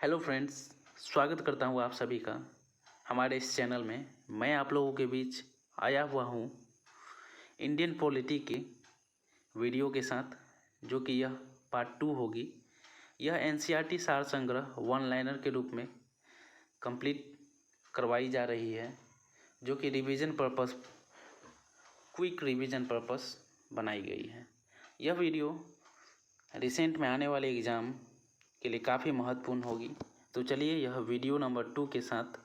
Hello friends, स्वागत करता हूँ आप सभी का हमारे इस चैनल में। मैं आप लोगों के बीच आया हुआ हूँ इंडियन पॉलिटी की वीडियो के साथ, जो कि यह पार्ट 2 होगी। यह एनसीईआरटी सार संग्रह वन लाइनर के रूप में कंप्लीट करवाई जा रही है, जो कि क्विक रिवीजन पर्पस बनाई गई है। यह वीडियो रिसेंट में आने वाले एग्ज़ाम के लिए काफ़ी महत्वपूर्ण होगी। तो चलिए, यह वीडियो नंबर 2 के साथ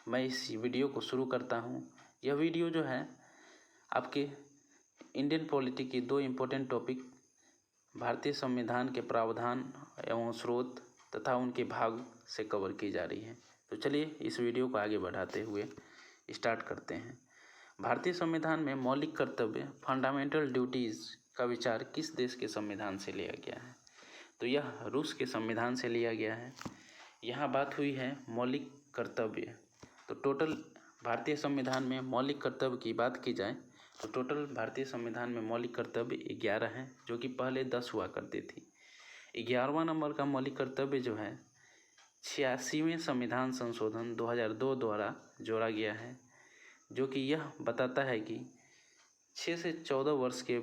मैं इस वीडियो को शुरू करता हूँ। यह वीडियो जो है आपके इंडियन पॉलिटी की 2 इम्पोर्टेंट टॉपिक, भारतीय संविधान के प्रावधान एवं स्रोत तथा उनके भाग से कवर की जा रही है। तो चलिए, इस वीडियो को आगे बढ़ाते हुए स्टार्ट करते हैं। भारतीय संविधान में मौलिक कर्तव्य फंडामेंटल ड्यूटीज़ का विचार किस देश के संविधान से लिया गया है? तो यह रूस के संविधान से लिया गया है। यहाँ बात हुई है मौलिक कर्तव्य। तो टोटल भारतीय संविधान में मौलिक कर्तव्य की बात की जाए तो टोटल भारतीय संविधान में मौलिक कर्तव्य 11 हैं, जो कि पहले 10 हुआ करती थी। 11वां नंबर का मौलिक कर्तव्य जो है 86वें संविधान संशोधन 2002 द्वारा जोड़ा गया है, जो कि यह बताता है कि 6 से 14 वर्ष के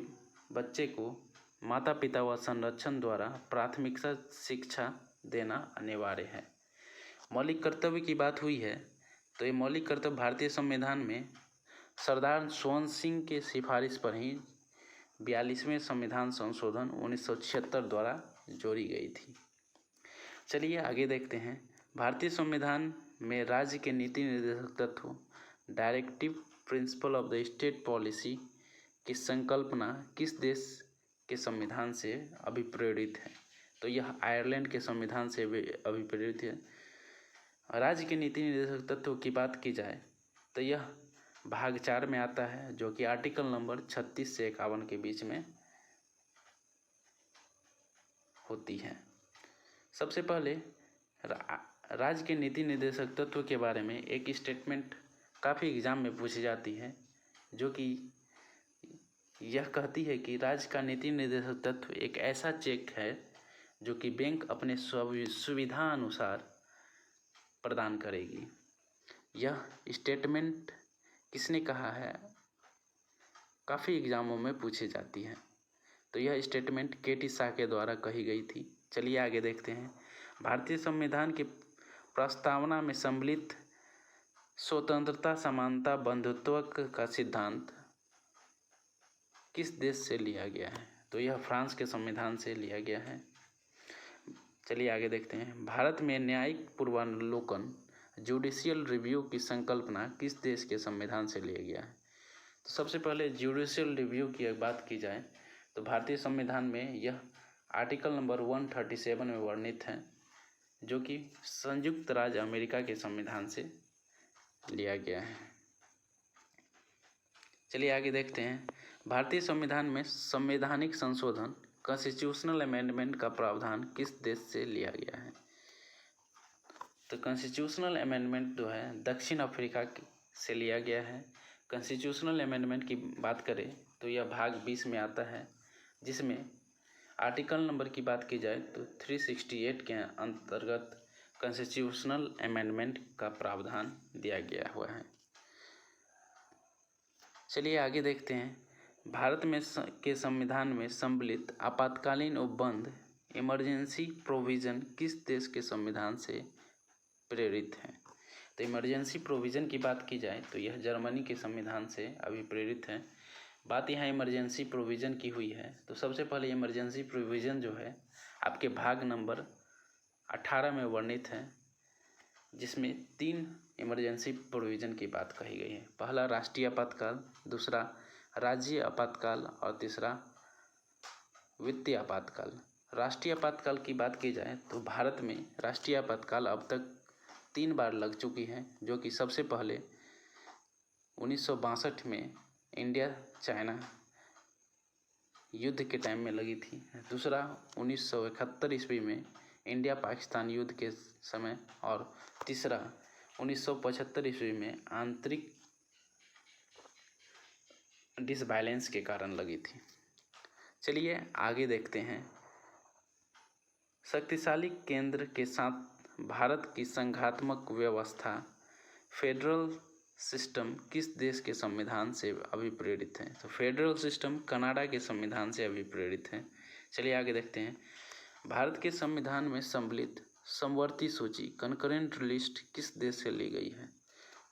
बच्चे को माता पिता व संरक्षण द्वारा प्राथमिक शिक्षा देना अनिवार्य है। मौलिक कर्तव्य की बात हुई है तो ये मौलिक कर्तव्य भारतीय संविधान में सरदार स्वर्ण सिंह के सिफारिश पर ही 42वें संविधान संशोधन 1976 द्वारा जोड़ी गई थी। चलिए आगे देखते हैं। भारतीय संविधान में राज्य के नीति निर्देशक तत्व directive principle of the state policy की संकल्पना किस देश के संविधान से अभिप्रेरित है? तो यह आयरलैंड के संविधान से अभिप्रेरित है। राज्य के नीति निर्देशक तत्व की बात की जाए तो यह भाग 4 में आता है, जो कि आर्टिकल नंबर 36 से 51 के बीच में होती है। सबसे पहले राज्य के नीति निर्देशक तत्व के बारे में एक स्टेटमेंट काफ़ी एग्जाम में पूछी जाती है, जो कि यह कहती है कि राज्य का नीति निर्देशक तत्व एक ऐसा चेक है जो कि बैंक अपने सुविधा अनुसार प्रदान करेगी। यह स्टेटमेंट किसने कहा है? काफ़ी एग्जामों में पूछी जाती है। तो यह स्टेटमेंट केटी शाह के द्वारा कही गई थी। चलिए आगे देखते हैं। भारतीय संविधान की प्रस्तावना में सम्मिलित स्वतंत्रता, समानता, बंधुत्व का सिद्धांत किस देश से लिया गया है? तो यह फ्रांस के संविधान से लिया गया है। चलिए आगे देखते हैं। भारत में न्यायिक पूर्वावलोकन जुडिशियल रिव्यू की संकल्पना किस देश के संविधान से लिया गया है? तो सबसे पहले जुडिशियल रिव्यू की बात की जाए तो भारतीय संविधान में यह आर्टिकल नंबर 137 में वर्णित है, जो कि संयुक्त राज्य अमेरिका के संविधान से लिया गया है। चलिए आगे देखते हैं। भारतीय संविधान में संवैधानिक संशोधन कॉन्स्टिट्यूशनल अमेंडमेंट का प्रावधान किस देश से लिया गया है? तो कॉन्स्टिट्यूशनल अमेंडमेंट जो है दक्षिण अफ्रीका से लिया गया है। कॉन्स्टिट्यूशनल अमेंडमेंट की बात करें तो यह भाग 20 में आता है, जिसमें आर्टिकल नंबर की बात की जाए तो 368 के अंतर्गत कॉन्स्टिट्यूशनल अमेंडमेंट का प्रावधान दिया गया हुआ है। चलिए आगे देखते हैं। भारत में के संविधान में सम्मिलित आपातकालीन उपबंध इमरजेंसी प्रोविज़न किस देश के संविधान से प्रेरित है? तो इमरजेंसी प्रोविज़न की बात की जाए तो यह जर्मनी के संविधान से अभिप्रेरित है। बात यहाँ इमरजेंसी प्रोविज़न की हुई है तो सबसे पहले इमरजेंसी प्रोविज़न जो है आपके भाग नंबर 18 में वर्णित है, जिसमें 3 इमरजेंसी प्रोविज़न की बात कही गई है। पहला राष्ट्रीय आपातकाल, दूसरा राज्य आपातकाल और तीसरा वित्तीय आपातकाल। राष्ट्रीय आपातकाल की बात की जाए तो भारत में राष्ट्रीय आपातकाल अब तक 3 बार लग चुकी है, जो कि सबसे पहले 1962 में इंडिया चाइना युद्ध के टाइम में लगी थी। दूसरा 1971 ईस्वी में इंडिया पाकिस्तान युद्ध के समय, और तीसरा 1975 ईस्वी में आंतरिक डिसबैलेंस के कारण लगी थी। चलिए आगे देखते हैं। शक्तिशाली केंद्र के साथ भारत की संघात्मक व्यवस्था फेडरल सिस्टम किस देश के संविधान से अभिप्रेरित है? तो फेडरल सिस्टम कनाडा के संविधान से अभिप्रेरित है। चलिए आगे देखते हैं। भारत के संविधान में सम्मिलित समवर्ती सूची कनकरेंट लिस्ट किस देश से ली गई है?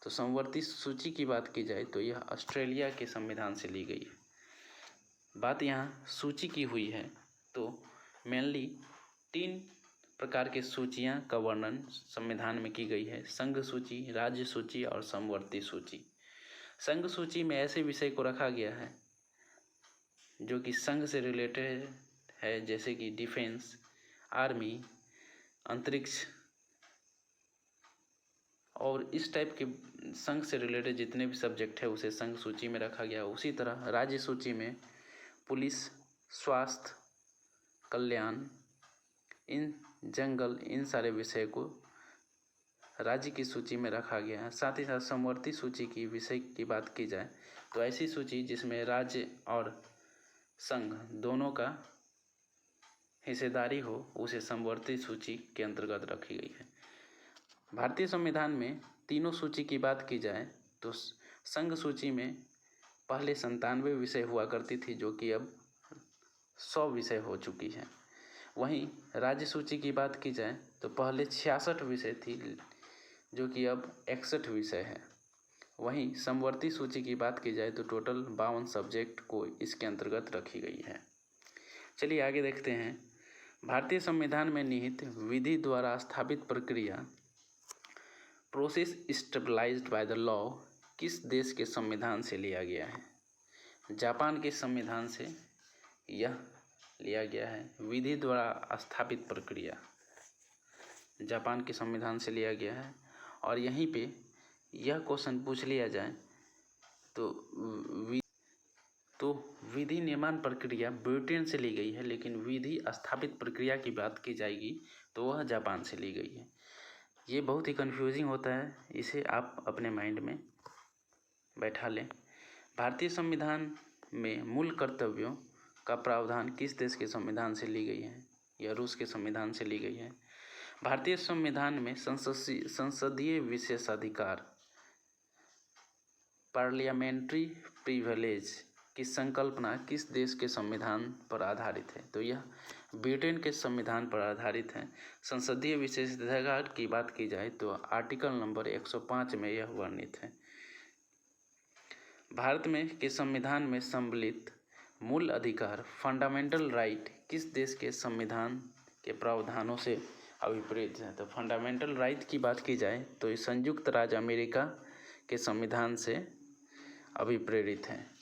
तो समवर्ती सूची की बात की जाए तो यह ऑस्ट्रेलिया के संविधान से ली गई है। बात यहाँ सूची की हुई है तो मेनली 3 प्रकार के सूचियां का वर्णन संविधान में की गई है: संघ सूची, राज्य सूची और समवर्ती सूची। संघ सूची में ऐसे विषय को रखा गया है जो कि संघ से रिलेटेड है, जैसे कि डिफेंस, आर्मी, अंतरिक्ष और इस टाइप के संघ से रिलेटेड जितने भी सब्जेक्ट है उसे संघ सूची में रखा गया। उसी तरह राज्य सूची में पुलिस, स्वास्थ्य, कल्याण, इन जंगल, इन सारे विषय को राज्य की सूची में रखा गया है। साथ ही साथ समवर्ती सूची की विषय की बात की जाए तो ऐसी सूची जिसमें राज्य और संघ दोनों का हिस्सेदारी हो उसे समवर्ती सूची के अंतर्गत रखी गई है। भारतीय संविधान में तीनों सूची की बात की जाए तो संघ सूची में पहले 97 विषय हुआ करती थी जो कि अब 100 विषय हो चुकी है। वहीं राज्य सूची की बात की जाए तो पहले 66 विषय थी जो कि अब 61 विषय है। वहीं समवर्ती सूची की बात की जाए तो टोटल 52 सब्जेक्ट को इसके अंतर्गत रखी गई है। चलिए आगे देखते हैं। भारतीय संविधान में निहित विधि द्वारा स्थापित प्रक्रिया process stabilized by the law किस देश के संविधान से लिया गया है? जापान के संविधान से यह लिया गया है। विधि द्वारा स्थापित प्रक्रिया जापान के संविधान से लिया गया है। और यहीं पे यह क्वेश्चन पूछ लिया जाए तो विधि निर्माण प्रक्रिया ब्रिटेन से ली गई है, लेकिन विधि स्थापित प्रक्रिया की बात की जाएगी तो वह जापान से ली गई है। ये बहुत ही कंफ्यूजिंग होता है, इसे आप अपने माइंड में बैठा लें। भारतीय संविधान में मूल कर्तव्यों का प्रावधान किस देश के संविधान से ली गई है? यह रूस के संविधान से ली गई है। भारतीय संविधान में संसदीय विशेषाधिकार पार्लियामेंट्री प्रिविलेज की संकल्पना किस देश के संविधान पर आधारित है? तो यह ब्रिटेन के संविधान पर आधारित है। संसदीय विशेषाधिकार की बात की जाए तो आर्टिकल नंबर 105 में यह वर्णित है। भारत में के संविधान में सम्मिलित मूल अधिकार फंडामेंटल राइट किस देश के संविधान के प्रावधानों से अभिप्रेत है? तो फंडामेंटल राइट की बात की जाए तो ये संयुक्त राज्य अमेरिका के संविधान से अभिप्रेरित है।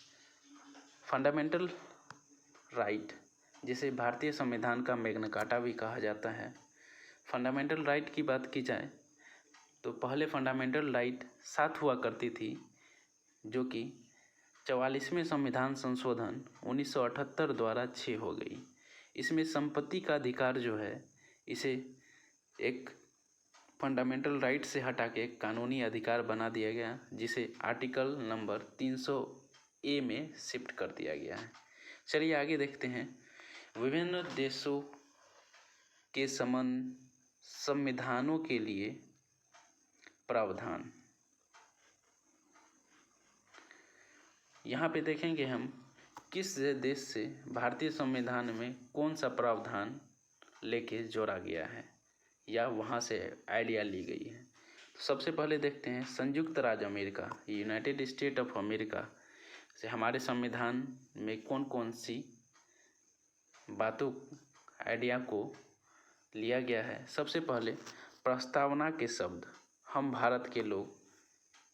फंडामेंटल राइट जिसे भारतीय संविधान का मैग्ना कार्टा भी कहा जाता है। फंडामेंटल राइट की बात की जाए तो पहले फंडामेंटल राइट 7 हुआ करती थी जो कि 44वें संविधान संशोधन 1978 द्वारा 6 हो गई। इसमें संपत्ति का अधिकार जो है इसे एक फंडामेंटल राइट से हटा के एक कानूनी अधिकार बना दिया गया, जिसे आर्टिकल नंबर 300A में शिफ्ट कर दिया गया है। चलिए आगे देखते हैं। विभिन्न देशों के संविधानों के लिए प्रावधान। यहाँ पे देखेंगे हम किस देश से भारतीय संविधान में कौन सा प्रावधान लेके जोड़ा गया है या वहाँ से आइडिया ली गई है। तो सबसे पहले देखते हैं संयुक्त राज्य America, United state of America से हमारे संविधान में कौन कौन सी बातों आइडिया को लिया गया है। सबसे पहले प्रस्तावना के शब्द हम भारत के लोग,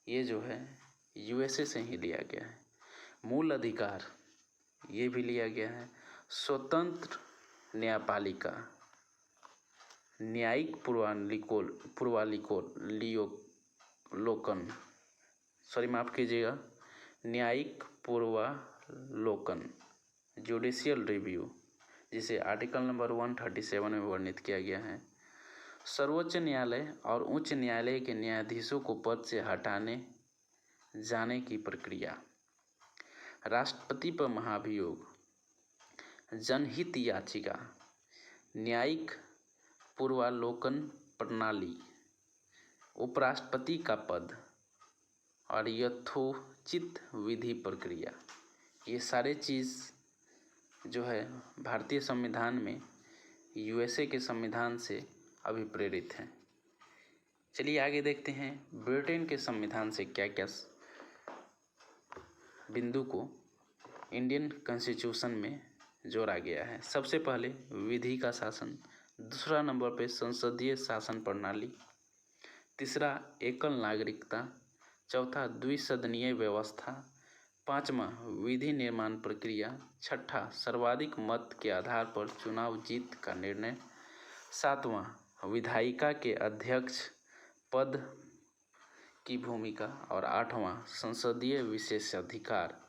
ये जो है यूएसए से ही लिया गया है। मूल अधिकार ये भी लिया गया है। स्वतंत्र न्यायपालिका, न्यायिक न्यायिक पूर्वालोकन जुडिशियल रिव्यू, जिसे आर्टिकल नंबर 137 में वर्णित किया गया है। सर्वोच्च न्यायालय और उच्च न्यायालय के न्यायाधीशों को पद से हटाने जाने की प्रक्रिया, राष्ट्रपति पर महाभियोग, जनहित याचिका, न्यायिक पूर्वालोकन प्रणाली, उपराष्ट्रपति का पद और यथोचित विधि प्रक्रिया, ये सारे चीज़ जो है भारतीय संविधान में यूएसए के संविधान से अभिप्रेरित हैं। चलिए आगे देखते हैं ब्रिटेन के संविधान से क्या क्या बिंदु को इंडियन कॉन्स्टिट्यूशन में जोड़ा गया है। सबसे पहले विधि का शासन, दूसरा नंबर पे संसदीय शासन प्रणाली, तीसरा एकल नागरिकता, चौथा द्विसदनीय व्यवस्था, पांचवा विधि निर्माण प्रक्रिया, छठा सर्वाधिक मत के आधार पर चुनाव जीत का निर्णय, सातवां विधायिका के अध्यक्ष पद की भूमिका और आठवां संसदीय विशेषाधिकार।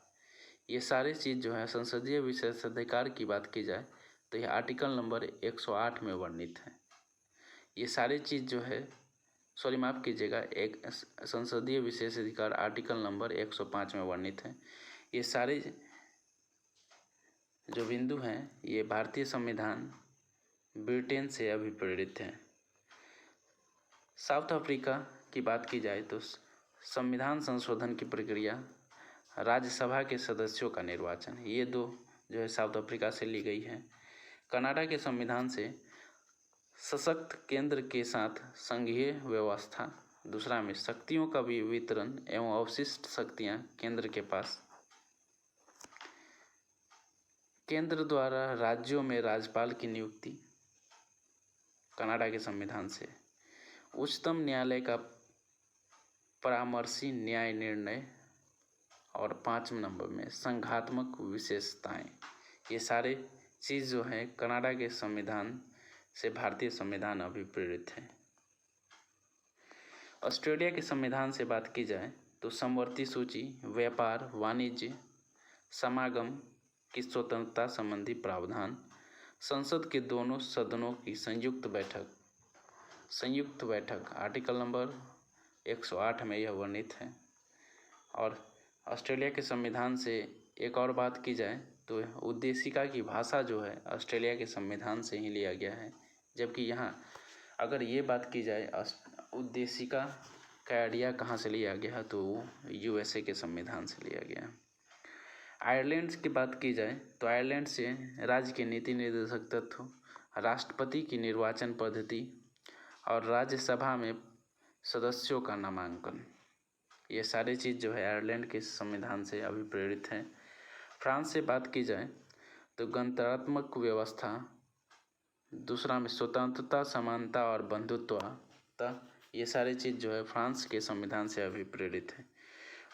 ये सारे चीज़ जो है संसदीय विशेषाधिकार की बात की जाए तो यह आर्टिकल नंबर 108 में वर्णित है। ये सारे चीज़ जो है माफ़ कीजिएगा, एक संसदीय विशेषाधिकार आर्टिकल नंबर 105 में वर्णित है। ये सारे जो बिंदु हैं ये भारतीय संविधान ब्रिटेन से अभिप्रेरित हैं। साउथ अफ्रीका की बात की जाए तो संविधान संशोधन की प्रक्रिया, राज्यसभा के सदस्यों का निर्वाचन, ये दो जो है साउथ अफ्रीका से ली गई है। कनाडा के संविधान से सशक्त केंद्र के साथ संघीय व्यवस्था, दूसरा में शक्तियों का भी वितरण एवं अवशिष्ट शक्तियां केंद्र के पास, केंद्र द्वारा राज्यों में राज्यपाल की नियुक्ति कनाडा के संविधान से, उच्चतम न्यायालय का परामर्शी न्याय निर्णय और 5 नंबर में संघात्मक विशेषताएं। ये सारे चीज़ जो है कनाडा के संविधान से भारतीय संविधान अभिप्रेरित है। ऑस्ट्रेलिया के संविधान से बात की जाए तो समवर्ती सूची, व्यापार, वाणिज्य, समागम की स्वतंत्रता संबंधी प्रावधान, संसद के दोनों सदनों की संयुक्त बैठक आर्टिकल नंबर 108 में यह वर्णित है। और ऑस्ट्रेलिया के संविधान से एक और बात की जाए तो उद्देशिका की भाषा जो है ऑस्ट्रेलिया के संविधान से ही लिया गया है, जबकि यहाँ अगर ये बात की जाए उद्देशिका का आइडिया कहाँ से लिया गया है तो वो यूएसए के संविधान से लिया गया है। आयरलैंड की बात की जाए तो आयरलैंड से राज्य के नीति निर्देशक तत्व, राष्ट्रपति की निर्वाचन पद्धति और राज्यसभा में सदस्यों का नामांकन, ये सारी चीज़ जो है आयरलैंड के संविधान से अभिप्रेरित है। फ्रांस से बात की जाए तो गणतंत्रात्मक व्यवस्था, दूसरा में स्वतंत्रता, समानता और बंधुत्वता, ये सारी चीज़ जो है फ्रांस के संविधान से अभिप्रेरित है।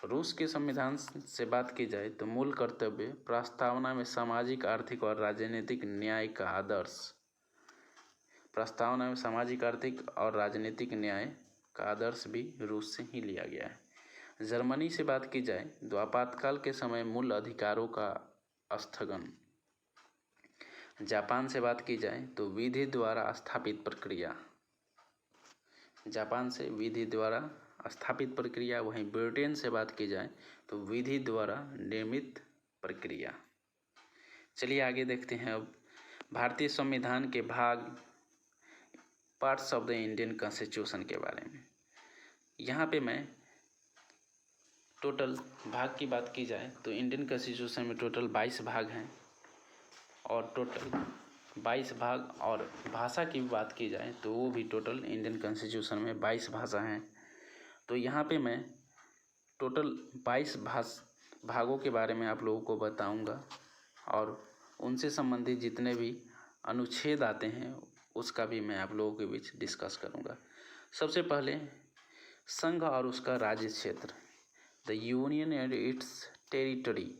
रूस के संविधान से बात की जाए तो मूल कर्तव्य, प्रस्तावना में सामाजिक, आर्थिक और राजनीतिक न्याय का आदर्श, प्रस्तावना में सामाजिक, आर्थिक और राजनीतिक न्याय का आदर्श भी रूस से ही लिया गया है। जर्मनी से बात की जाए तो आपातकाल के समय मूल अधिकारों का स्थगन। जापान से बात की जाए तो विधि द्वारा स्थापित प्रक्रिया, जापान से विधि द्वारा स्थापित प्रक्रिया। वहीं ब्रिटेन से बात की जाए तो विधि द्वारा निर्मित प्रक्रिया। चलिए आगे देखते हैं अब भारतीय संविधान के भाग, parts of the Indian constitution के बारे में। यहाँ पे मैं टोटल भाग की बात की जाए तो इंडियन कॉन्स्टिट्यूशन में टोटल 22 भाग हैं और टोटल 22 भाग, और भाषा की बात की जाए तो वो भी टोटल इंडियन कॉन्स्टिट्यूशन में 22 भाषा हैं। तो यहाँ पे मैं टोटल 22 भागों के बारे में आप लोगों को बताऊंगा और उनसे संबंधित जितने भी अनुच्छेद आते हैं उसका भी मैं आप लोगों के बीच डिस्कस करूंगा। सबसे पहले संघ और उसका राज्य क्षेत्र, the union and it's territory,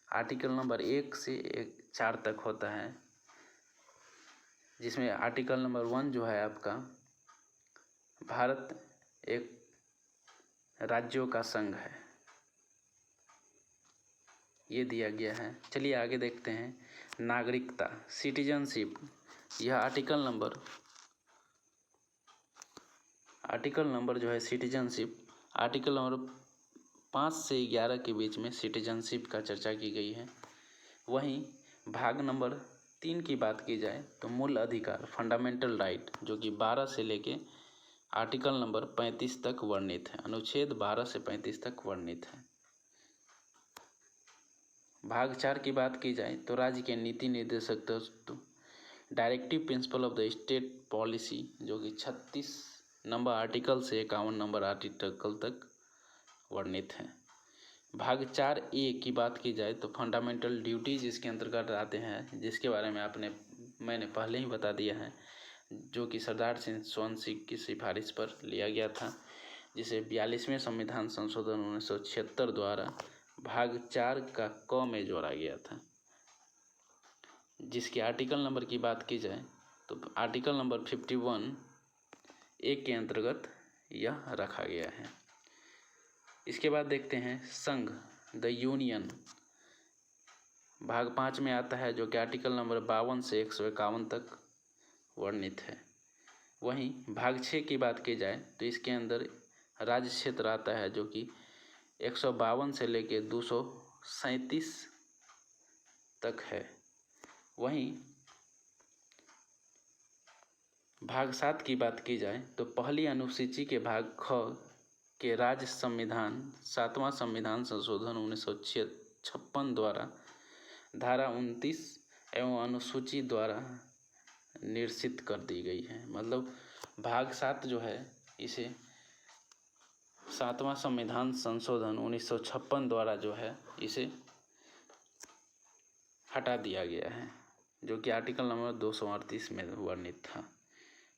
article number 1 से 4 तक होता है, जिसमें आर्टिकल नंबर 1 जो है आपका भारत एक राज्यों का संघ है, ये दिया गया है। चलिए आगे देखते हैं नागरिकता, सिटीजनशिप। यह आर्टिकल नंबर जो है सिटीजनशिप, आर्टिकल नंबर 5 से 11 के बीच में सिटीजनशिप का चर्चा की गई है। वहीं भाग नंबर 3 की बात की जाए तो मूल अधिकार फंडामेंटल राइट, जो कि 12 से लेके आर्टिकल नंबर 35 तक वर्णित है। अनुच्छेद 12 से 35 तक वर्णित है। भाग 4 की बात की जाए तो राज्य के नीति निर्देशक तत्व, directive principle of the state policy, जो कि 36 नंबर आर्टिकल से 51 नंबर आर्टिकल तक वर्णित है। भाग 4A की बात की जाए तो फंडामेंटल ड्यूटीज इसके अंतर्गत आते हैं, जिसके बारे में मैंने पहले ही बता दिया है, जो कि सरदार सिंह सोलंकी की सिफारिश पर लिया गया था, जिसे 42वें संविधान संशोधन 1976 द्वारा भाग 4 का क में जोड़ा गया था। जिसके आर्टिकल नंबर की बात की जाए तो आर्टिकल नंबर 51A के अंतर्गत यह रखा गया है। इसके बाद देखते हैं संघ, द यूनियन, भाग 5 में आता है, जो कि आर्टिकल नंबर 52 से 151 तक वर्णित है। वहीं भाग 6 की बात की जाए तो इसके अंदर राज्य क्षेत्र आता है, जो कि 152 से लेके 237 तक है। वहीं भाग 7 की बात की जाए तो पहली अनुसूची के भाग ख के राज्य संविधान 7वां संविधान संशोधन 1956 द्वारा धारा 29 एवं अनुसूची द्वारा निरसित कर दी गई है। मतलब भाग 7 जो है इसे 7वां संविधान संशोधन 1956 द्वारा जो है इसे हटा दिया गया है, जो कि आर्टिकल नंबर 238 में वर्णित था।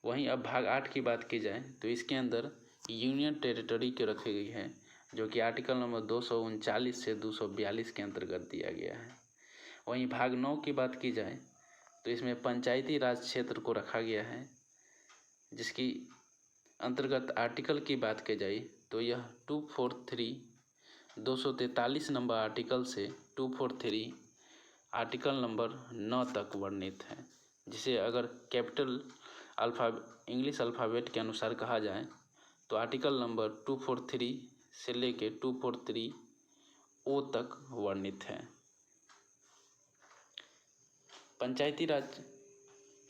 वहीं अब भाग 8 की बात की जाए तो इसके अंदर यूनियन टेरिटरी के रखी गई है, जो कि आर्टिकल नंबर 239 से 242 के अंतर्गत दिया गया है। वहीं भाग 9 की बात की जाए तो इसमें पंचायती राज क्षेत्र को रखा गया है, जिसकी अंतर्गत आर्टिकल की बात की जाए तो यह 243 नंबर आर्टिकल से 243 आर्टिकल नंबर 9 तक वर्णित है। जिसे अगर कैपिटल इंग्लिश अल्फ़ाबेट के अनुसार कहा जाए तो आर्टिकल नंबर 243 से लेके 243O तक वर्णित है।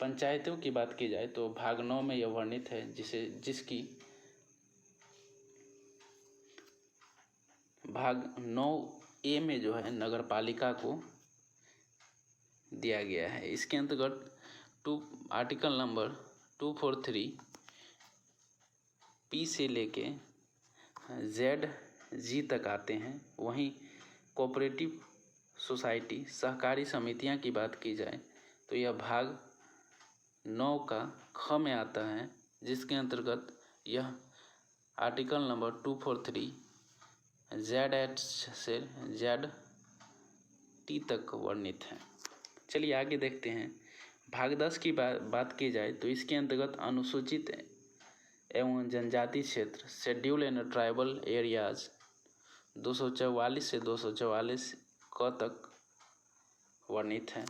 पंचायतों की बात की जाए तो भाग 9 में यह वर्णित है, जिसकी भाग 9A में जो है नगर पालिका को दिया गया है। इसके अंतर्गत आर्टिकल नंबर 243P से लेके ZG तक आते हैं। वहीं कोऑपरेटिव सोसाइटी, सहकारी समितियां की बात की जाए तो यह भाग 9 का ख में आता है, जिसके अंतर्गत यह आर्टिकल नंबर 243 ZH से ZT तक वर्णित है। चलिए आगे देखते हैं। भाग 10 की बात की जाए तो इसके अंतर्गत अनुसूचित एवं जनजाति क्षेत्र, शेड्यूल एंड ट्राइबल एरियाज 244 से 244 क तक वर्णित है।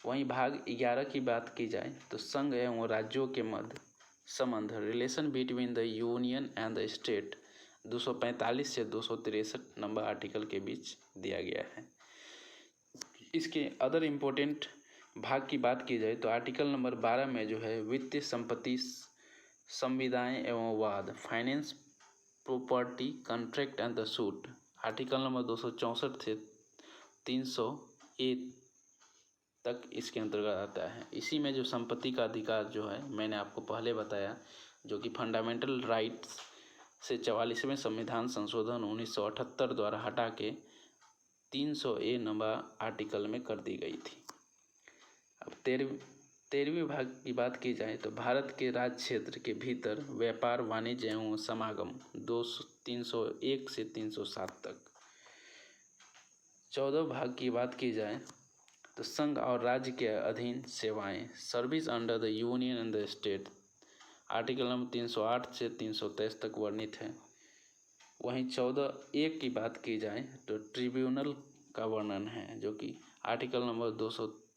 वहीं भाग 11 की बात की जाए तो संघ एवं राज्यों के मध्य संबंध, relation between the union and the state 245 से 263 नंबर आर्टिकल के बीच दिया गया है। इसके अदर इम्पोर्टेंट भाग की बात की जाए तो आर्टिकल नंबर 12 में जो है वित्तीय संपत्ति, संविदाएं एवं वाद, finance, property, contract and the suit, article number 264 से 300A तक इसके अंतर्गत आता है। इसी में जो संपत्ति का अधिकार जो है मैंने आपको पहले बताया, जो कि फंडामेंटल राइट्स से 44वें संविधान संशोधन 1978 द्वारा हटा के 300A नंबर आर्टिकल में कर दी गई थी। अब 13वें भाग की बात की जाए तो भारत के राज्य क्षेत्र के भीतर व्यापार, वाणिज्य एवं समागम 301 से 307 तक। 14 भाग की बात की जाए तो संघ और राज्य के अधीन सेवाएं, service under the union and the state, article number 308 से 323 तक वर्णित है। वहीं 14A की बात की जाए तो ट्रिब्यूनल का वर्णन है, जो कि आर्टिकल नंबर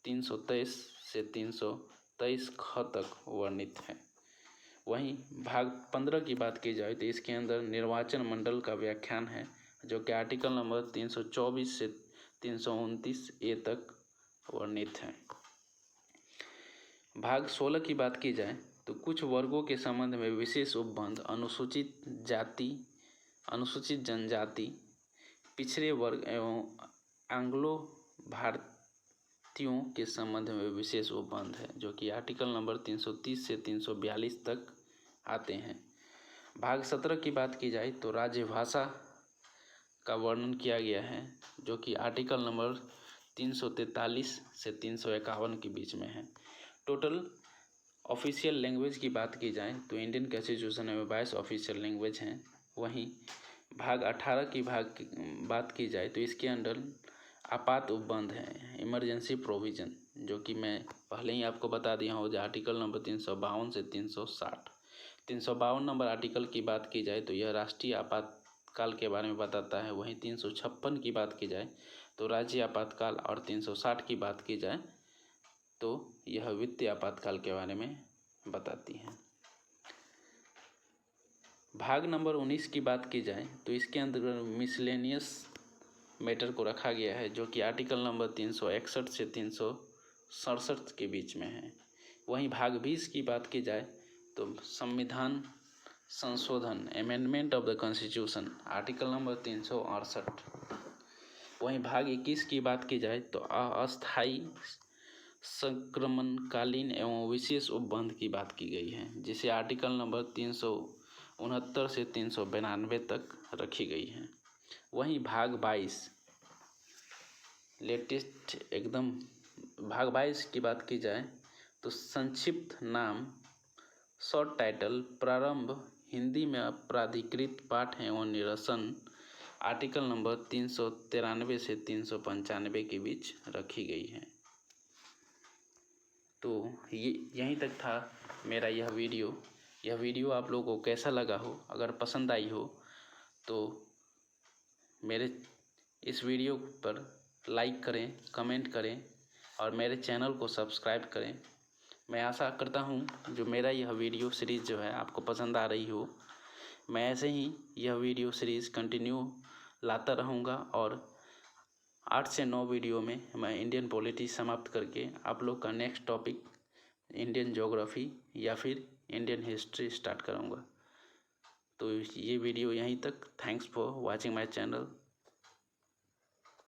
323 से 323 ख तक वर्णित है। वहीं भाग 15 की बात की जाए तो इसके अंदर निर्वाचन मंडल का व्याख्यान है, जो कि आर्टिकल नंबर 324 से 329A तक वर्णित है। भाग 16 की बात की जाए तो कुछ वर्गों के संबंध में विशेष उपबंध अनुसूचित जाति, अनुसूचित जनजाति, पिछड़े वर्ग एवं एंग्लो भारतीयों के संबंध में विशेष उपबंध है, जो कि आर्टिकल नंबर 330 से 342 तक आते हैं। भाग 17 की बात की जाए तो राजभाषा का वर्णन किया गया है, जो कि आर्टिकल नंबर 343 से 351 के बीच में है। टोटल ऑफिशियल लैंग्वेज की बात की जाए तो इंडियन कॉन्स्टिट्यूशन में 22 ऑफिशियल लैंग्वेज हैं। वहीं भाग 18 की बात की जाए तो इसके अंडर आपात उपबंध है, इमरजेंसी प्रोविजन, जो कि मैं पहले ही आपको बता दिया हूँ, जो आर्टिकल नंबर 352 से 360। 352 नंबर आर्टिकल की बात की जाए तो यह राष्ट्रीय आपातकाल के बारे में बताता है। वहीं 356 की बात की जाए तो राज्य आपातकाल, और 360 की बात की जाए तो यह वित्तीय आपातकाल के बारे में बताती है। भाग नंबर 19 की बात की जाए तो इसके अंतर्गत मिसलेनियस मैटर को रखा गया है, जो कि आर्टिकल नंबर 361 से 367 के बीच में है। वहीं भाग 20 की बात की जाए तो संविधान संशोधन, amendment of the constitution, article number 368। वहीं भाग 21 की बात की जाए तो अस्थायी संक्रमणकालीन एवं विशेष उपबंध की बात की गई है, जिसे आर्टिकल नंबर 369 से 392 तक रखी गई है। वहीं भाग 22 लेटेस्ट एकदम, भाग 22 की बात की जाए तो संक्षिप्त नाम, शॉर्ट टाइटल, प्रारंभ, हिंदी में अपराधिकृत पाठ एवं निरसन, आर्टिकल नंबर 393 से 395 के बीच रखी गई है। तो ये यहीं तक था मेरा यह वीडियो आप लोगों को कैसा लगा हो, अगर पसंद आई हो तो मेरे इस वीडियो पर लाइक करें, कमेंट करें और मेरे चैनल को सब्सक्राइब करें। मैं आशा करता हूँ जो मेरा यह वीडियो सीरीज़ जो है आपको पसंद आ रही हो। मैं ऐसे ही यह वीडियो सीरीज़ कंटिन्यू लाता रहूँगा और 8 से 9 वीडियो में मैं इंडियन पॉलिटी समाप्त करके आप लोग का नेक्स्ट टॉपिक इंडियन ज्योग्राफी या फिर इंडियन हिस्ट्री स्टार्ट करूँगा। तो ये वीडियो यहीं तक। Thanks for watching my channel.